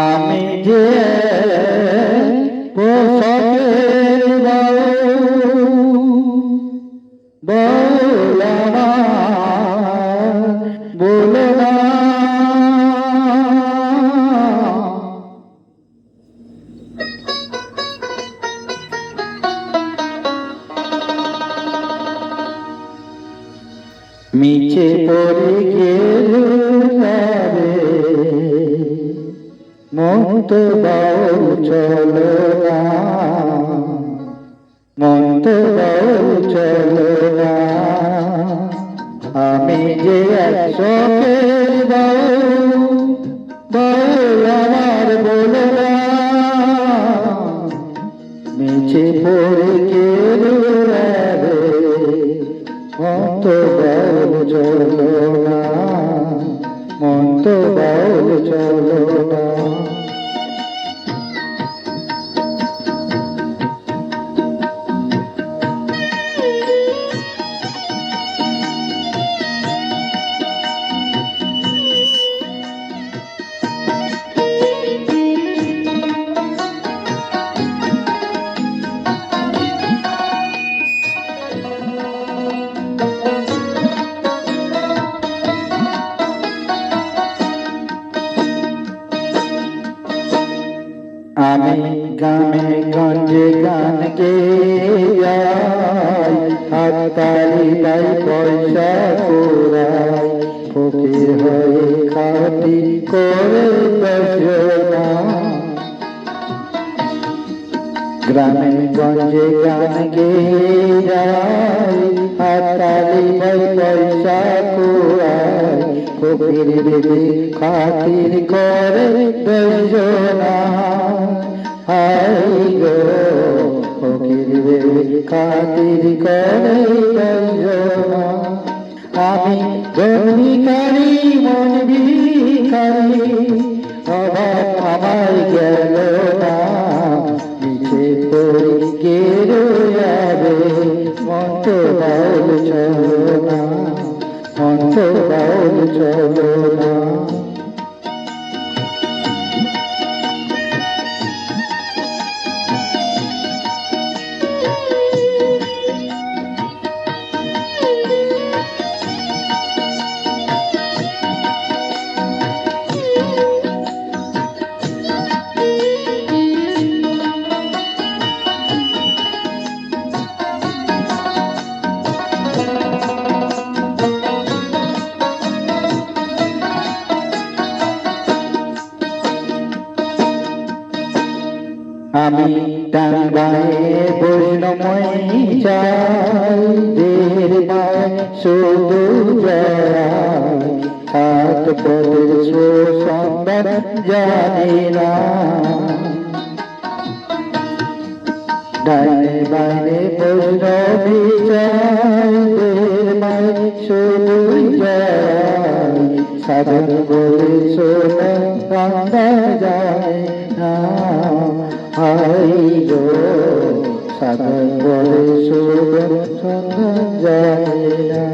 আমি যে পোশাকের বলো না মিছে পড়ে গেলে মন তো বাউ চলো না, মন তো বাউ চলো না। আমি যে একশোকের বাউ আমার বলো না, মিছে পড়ে গেলে মন তো বাউ চলো না, মন তো বাউ চলো না। আমি গ্রামে গঞ্জে গান গেয়ে যাই, হাততালি তাই পয়সা কুড়াই, ফকির হয়ে খাটি করে বসো না। গ্রামে গঞ্জে গান গেয়ে যাই, হাততালি তাই পয়সা কুড়াই, ফকির বেবি খাতির করে বসো না। হাই গো ফকির বেবি খাতির করে বসো না। আমি ভিখারি মন ভিখারি, অভাব আমার গেল না, মিছে পড়ে গেলে যাবে মন তো বাউল চলো না, মন তো বাউল চলো না। আমি টাঙ্গায়ে বৈষ্ণময়ী চাই, দের মায় শুধু যায়, সাত পদের সুসন্ধান জানি না। ডাইনে বাইনে বৈষ্ণবী চাই, দের মায় শুধু যায়, সাধন বলে সুসন্ধান যায় না। হাই গো সাধন বলে সুসন্ধান যায় না।